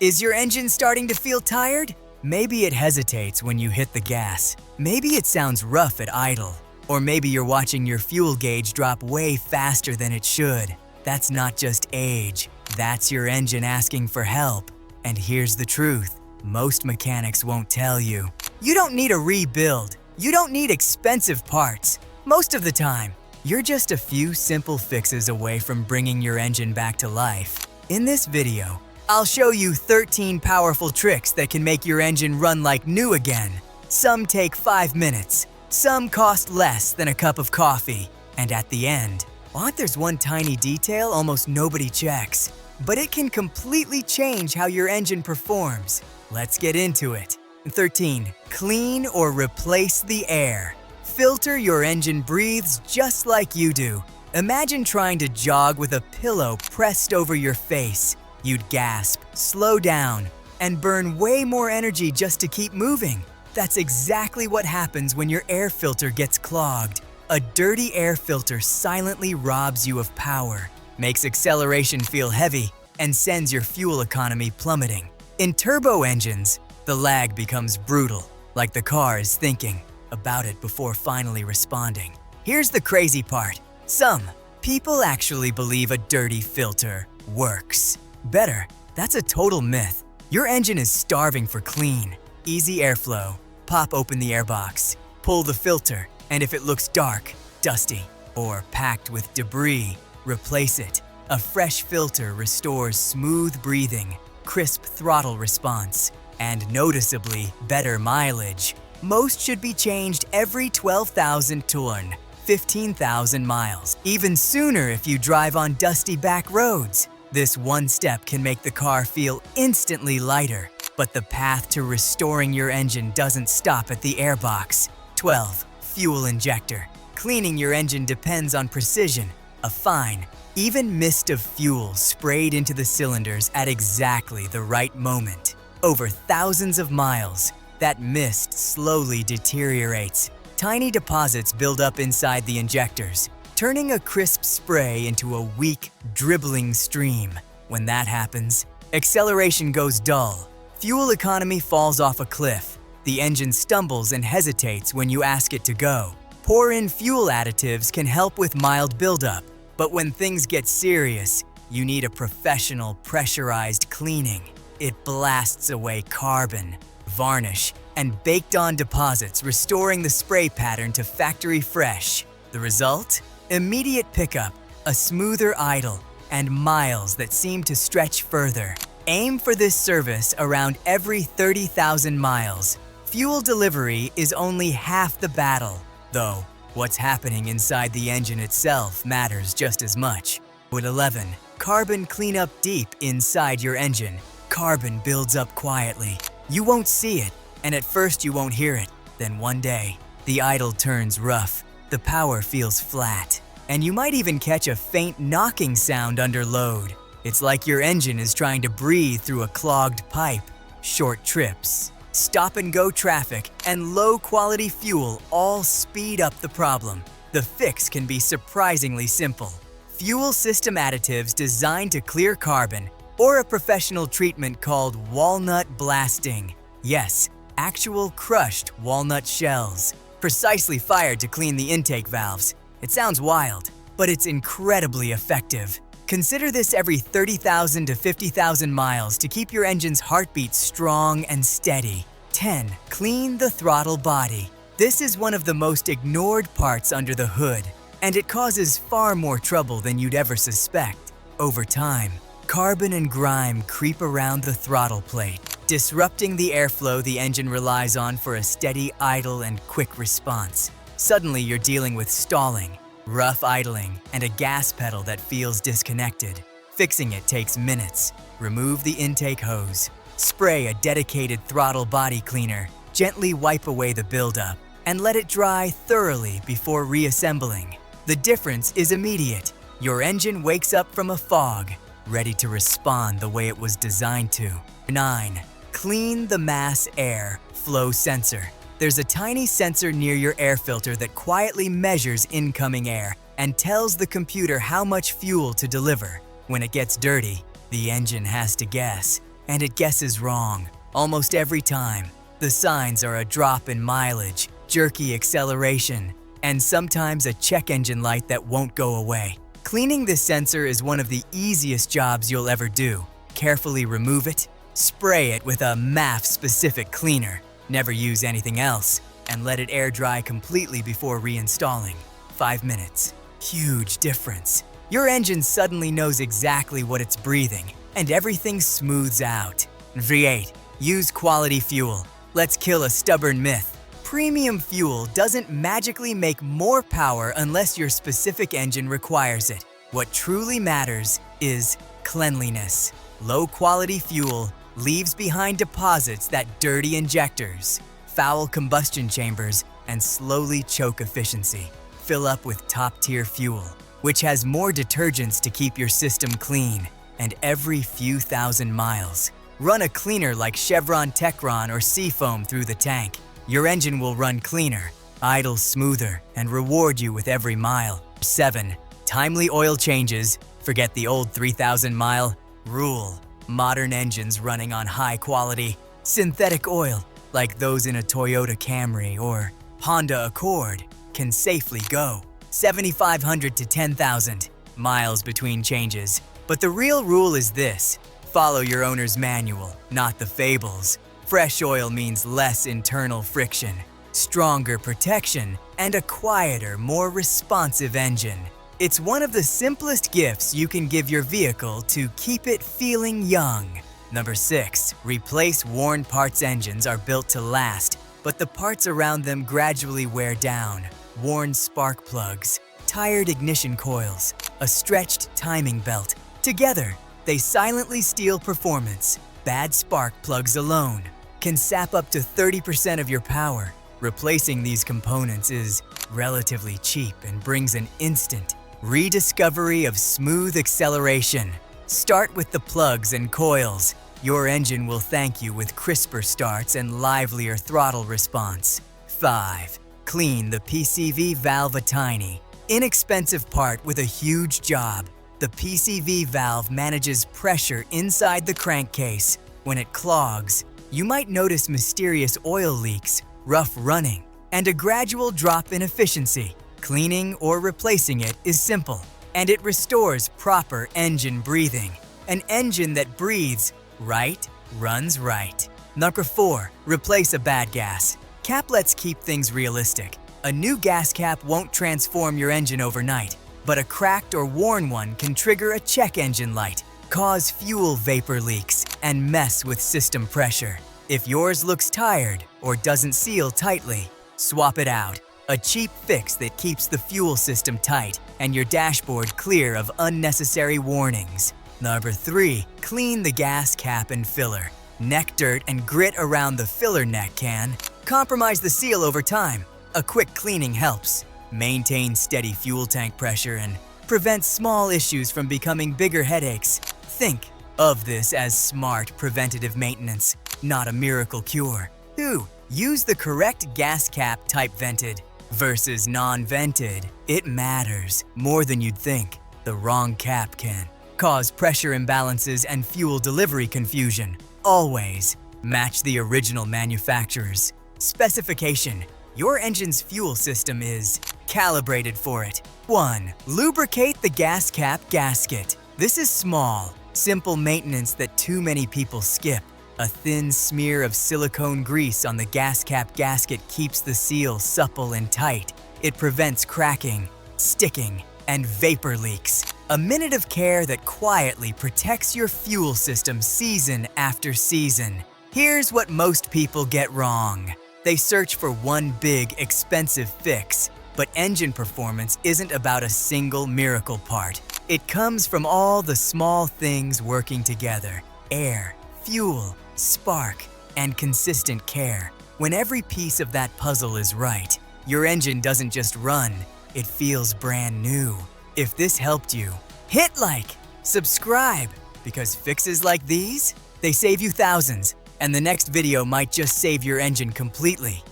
Is your engine starting to feel tired? Maybe it hesitates when you hit the gas. Maybe it sounds rough at idle. Or maybe you're watching your fuel gauge drop way faster than it should. That's not just age. That's your engine asking for help. And here's the truth. Most mechanics won't tell you. You don't need a rebuild. You don't need expensive parts. Most of the time, you're just a few simple fixes away from bringing your engine back to life. In this video, I'll show you 13 powerful tricks that can make your engine run like new again. Some take 5 minutes, some cost less than a cup of coffee, and at the end, there's one tiny detail almost nobody checks, but it can completely change how your engine performs. Let's get into it. 13. Clean or replace the air. Filter your engine breathes just like you do. Imagine trying to jog with a pillow pressed over your face. You'd gasp, slow down, and burn way more energy just to keep moving. That's exactly what happens when your air filter gets clogged. A dirty air filter silently robs you of power, makes acceleration feel heavy, and sends your fuel economy plummeting. In turbo engines, the lag becomes brutal, like the car is thinking about it before finally responding. Here's the crazy part. Some people actually believe a dirty filter works. Better, that's a total myth. Your engine is starving for clean, easy airflow. Pop open the airbox, pull the filter, and if it looks dark, dusty, or packed with debris, replace it. A fresh filter restores smooth breathing, crisp throttle response, and noticeably better mileage. Most should be changed every 12,000 to 15,000 miles, even sooner if you drive on dusty back roads. This one step can make the car feel instantly lighter, but the path to restoring your engine doesn't stop at the airbox. 12. Fuel injector. Cleaning your engine depends on precision, a fine, even mist of fuel sprayed into the cylinders at exactly the right moment. Over thousands of miles, that mist slowly deteriorates. Tiny deposits build up inside the injectors, turning a crisp spray into a weak, dribbling stream. When that happens, acceleration goes dull. Fuel economy falls off a cliff. The engine stumbles and hesitates when you ask it to go. Pour-in fuel additives can help with mild buildup, but when things get serious, you need a professional pressurized cleaning. It blasts away carbon, varnish, and baked-on deposits, restoring the spray pattern to factory fresh. The result? Immediate pickup, a smoother idle, and miles that seem to stretch further. Aim for this service around every 30,000 miles. Fuel delivery is only half the battle, though what's happening inside the engine itself matters just as much. 11. Carbon cleanup deep inside your engine. Carbon builds up quietly. You won't see it, and at first you won't hear it. Then one day, the idle turns rough, the power feels flat, and you might even catch a faint knocking sound under load. It's like your engine is trying to breathe through a clogged pipe. Short trips, stop-and-go traffic, and low-quality fuel all speed up the problem. The fix can be surprisingly simple. Fuel system additives designed to clear carbon, or a professional treatment called walnut blasting. Yes, actual crushed walnut shells, precisely fired to clean the intake valves. It sounds wild, but it's incredibly effective. Consider this every 30,000 to 50,000 miles to keep your engine's heartbeat strong and steady. 10. Clean the throttle body. This is one of the most ignored parts under the hood, and it causes far more trouble than you'd ever suspect. Over time, carbon and grime creep around the throttle plate, disrupting the airflow the engine relies on for a steady idle and quick response. Suddenly you're dealing with stalling, rough idling, and a gas pedal that feels disconnected. Fixing it takes minutes. Remove the intake hose, spray a dedicated throttle body cleaner, gently wipe away the buildup, and let it dry thoroughly before reassembling. The difference is immediate. Your engine wakes up from a fog, ready to respond the way it was designed to. 9. Clean the mass air flow sensor. There's a tiny sensor near your air filter that quietly measures incoming air and tells the computer how much fuel to deliver. When it gets dirty, the engine has to guess, and it guesses wrong almost every time. The signs are a drop in mileage, jerky acceleration, and sometimes a check engine light that won't go away. Cleaning this sensor is one of the easiest jobs you'll ever do. Carefully remove it, spray it with a MAF-specific cleaner, never use anything else, and let it air dry completely before reinstalling. 5 minutes. Huge difference. Your engine suddenly knows exactly what it's breathing, and everything smooths out. V8. Use quality fuel. Let's kill a stubborn myth. Premium fuel doesn't magically make more power unless your specific engine requires it. What truly matters is cleanliness. Low-quality fuel leaves behind deposits that dirty injectors, foul combustion chambers, and slowly choke efficiency. Fill up with top-tier fuel, which has more detergents to keep your system clean, and every few thousand miles, run a cleaner like Chevron Techron or Seafoam through the tank. Your engine will run cleaner, idle smoother, and reward you with every mile. 7. Timely oil changes. Forget the old 3,000-mile rule. Modern engines running on high-quality, synthetic oil, like those in a Toyota Camry or Honda Accord, can safely go 7,500 to 10,000 miles between changes. But the real rule is this: follow your owner's manual, not the fables. Fresh oil means less internal friction, stronger protection, and a quieter, more responsive engine. It's one of the simplest gifts you can give your vehicle to keep it feeling young. Number 6. Replace worn parts. Engines are built to last, but the parts around them gradually wear down. Worn spark plugs, tired ignition coils, a stretched timing belt. Together, they silently steal performance. Bad spark plugs alone can sap up to 30% of your power. Replacing these components is relatively cheap and brings an instant rediscovery of smooth acceleration. Start with the plugs and coils. Your engine will thank you with crisper starts and livelier throttle response. 5. Clean the PCV valve. A tiny, inexpensive part with a huge job. The PCV valve manages pressure inside the crankcase. When it clogs, you might notice mysterious oil leaks, rough running, and a gradual drop in efficiency. Cleaning or replacing it is simple, and it restores proper engine breathing. An engine that breathes right runs right. Number 4. Replace a bad gas cap. Let's keep things realistic. A new gas cap won't transform your engine overnight, but a cracked or worn one can trigger a check engine light, cause fuel vapor leaks, and mess with system pressure. If yours looks tired or doesn't seal tightly, swap it out. A cheap fix that keeps the fuel system tight and your dashboard clear of unnecessary warnings. Number 3. Clean the gas cap and filler. Neck dirt and grit around the filler neck can compromise the seal over time. A quick cleaning helps maintain steady fuel tank pressure and prevent small issues from becoming bigger headaches. Think of this as smart preventative maintenance, not a miracle cure. 2. Use the correct gas cap. Type vented versus non-vented. It matters more than you'd think. The wrong cap can cause pressure imbalances and fuel delivery confusion. Always match the original manufacturer's specification. Your engine's fuel system is calibrated for it. 1. Lubricate the gas cap gasket. This is small, simple maintenance that too many people skip. A thin smear of silicone grease on the gas cap gasket keeps the seal supple and tight. It prevents cracking, sticking, and vapor leaks. A minute of care that quietly protects your fuel system season after season. Here's what most people get wrong. They search for one big, expensive fix, but engine performance isn't about a single miracle part. It comes from all the small things working together: air, fuel, spark, and consistent care. When every piece of that puzzle is right, your engine doesn't just run, it feels brand new. If this helped you, hit like, subscribe, because fixes like these, they save you thousands, and the next video might just save your engine completely.